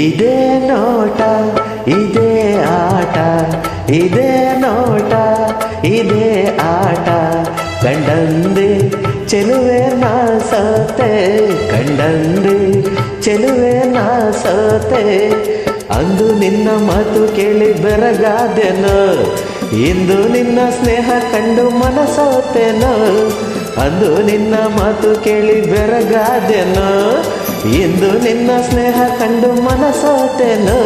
ಇದೇ ನೋಟ ಇದೇ ಆಟ, ಇದೇ ನೋಟ ಇದೇ ಆಟ, ಕಂಡಂದೆ ಚೆಲುವೆ ನಾ ಸೋತೆ, ಕಂಡಂದೆ ಚೆಲುವೆ ನಾ ಸೋತೆ. ಅಂದು ನಿನ್ನ ಮಾತು ಕೇಳಿ ಬೆರಗಾದೆನೋ, ಇಂದು ನಿನ್ನ ಸ್ನೇಹ ಕಂಡು ಮನಸೋತೆನೋ. ಅಂದು ನಿನ್ನ ಮಾತು ಕೇಳಿ ಬೆರಗಾದೆನೋ, ಇಂದು ನಿನ್ನ ಸ್ನೇಹ ಕಂಡು ಮನಸೋತೆನೋ.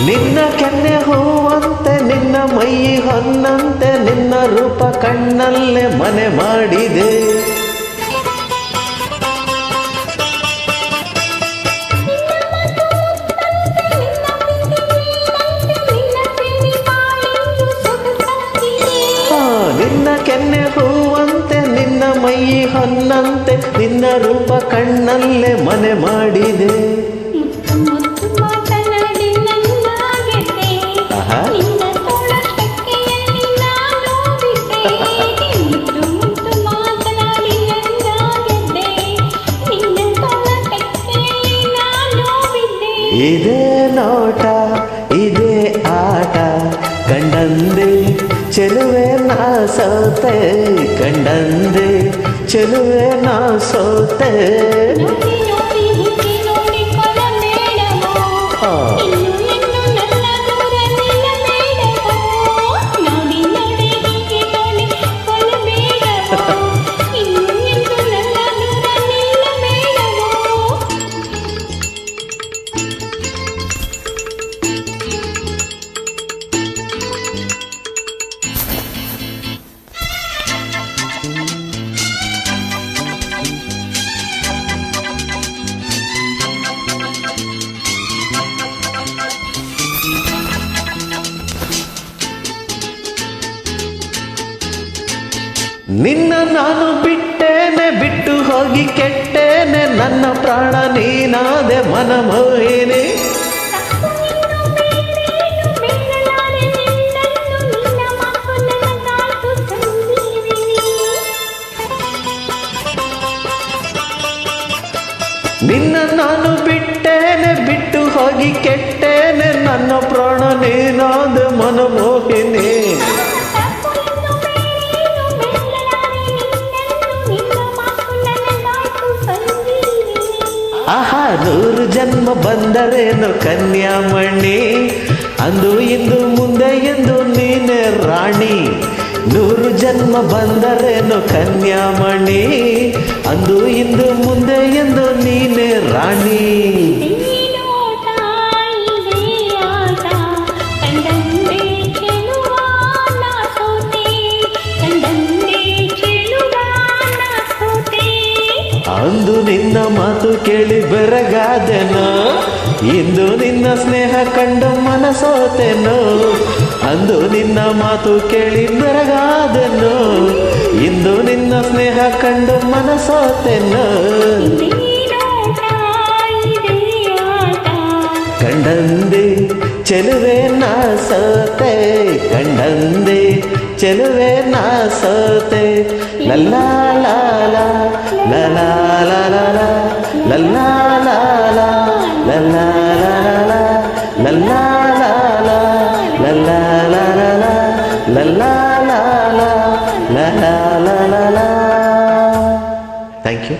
ನಿನ್ನ ಕೆನ್ನೆ ಹೂವಂತೆ, ನಿನ್ನ ಮೈ ಹೊನ್ನಂತೆ, ನಿನ್ನ ರೂಪ ಕಣ್ಣಲ್ಲೇ ಮನೆ ಮಾಡಿದೆ. ನಿನ್ನ ಕೆನ್ನೆ ಹೂವಂತೆ, ನಿನ್ನ ಮೈ ಹೊನ್ನಂತೆ, ನಿನ್ನ ರೂಪ ಕಣ್ಣಲ್ಲೇ ಮನೆ ಮಾಡಿದೆ. ಇದೇ ನೋಟ ಇದೇ ಆಟ, ಕಂಡಂದೆ ಚೆಲುವೆ ನಾ ಸೋತೆ, ಕಂಡಂದೆ ಚೆಲುವೆ ನಾ ಸೋತೆ. ನಿನ್ನ ನಾನು ಬಿಟ್ಟೇನೆ, ಬಿಟ್ಟು ಹೋಗಿ ಕೆಟ್ಟೇನೆ, ನನ್ನ ಪ್ರಾಣ ನೀನಾದೆ ಮನಮೋಹಿನಿ. ನಿನ್ನ ನಾನು ಬಿಟ್ಟೇನೆ, ಬಿಟ್ಟು ಹೋಗಿ ಕೆಟ್ಟೇನೆ, ನನ್ನ ಪ್ರಾಣ ನೀನಾದ ಮನಮೋಹಿನಿ. ಆಹಾ 100 ಜನ್ಮ ಬಂದರೇನು ಕನ್ಯಾಮಣಿ, ಅಂದು ಇಂದು ಮುಂದೆ ಎಂದು ನೀನೆ ರಾಣಿ. 100 ಜನ್ಮ ಬಂದರೇನು ಕನ್ಯಾಮಣಿ, ಅಂದು ಇಂದು ಮುಂದೆ ಎಂದು ನೀನೆ ರಾಣಿ. ಅಂದು ನಿನ್ನ ಮಾತು ಕೇಳಿ ಬೆರಗಾದೆನೋ, ಇಂದು ನಿನ್ನ ಸ್ನೇಹ ಕಂಡು ಮನಸೋತೆನೋ. ಅಂದು ನಿನ್ನ ಮಾತು ಕೇಳಿ ಬೆರಗಾದೆನೋ, ಇಂದು ನಿನ್ನ ಸ್ನೇಹ ಕಂಡು ಮನಸೋತೆನೋ. ಕಂಡಂದೆ ಚೆಲುವೆ ನಾ ಸೋತೆ, ಕಂಡಂದೆ ಚೆಲುವೆ ನಾ ಸೋತೆ. ಲಲ್ಲಾ ಲಾಲಾ ಲಲ್ಲಾ ಲಾಲಾ ಲಲ್ಲಾ ಲಾಲಾ ಲಲ್ಲಾ ಲಾಲಾ ಲಲ್ಲಾ ಲಾಲಾ ಲಲ್ಲಾ ಲಾಲಾ ಲಲ್ಲಾ ಲಾಲಾ ಲಲ್ಲಾ ಲಾಲಾ. Thank you.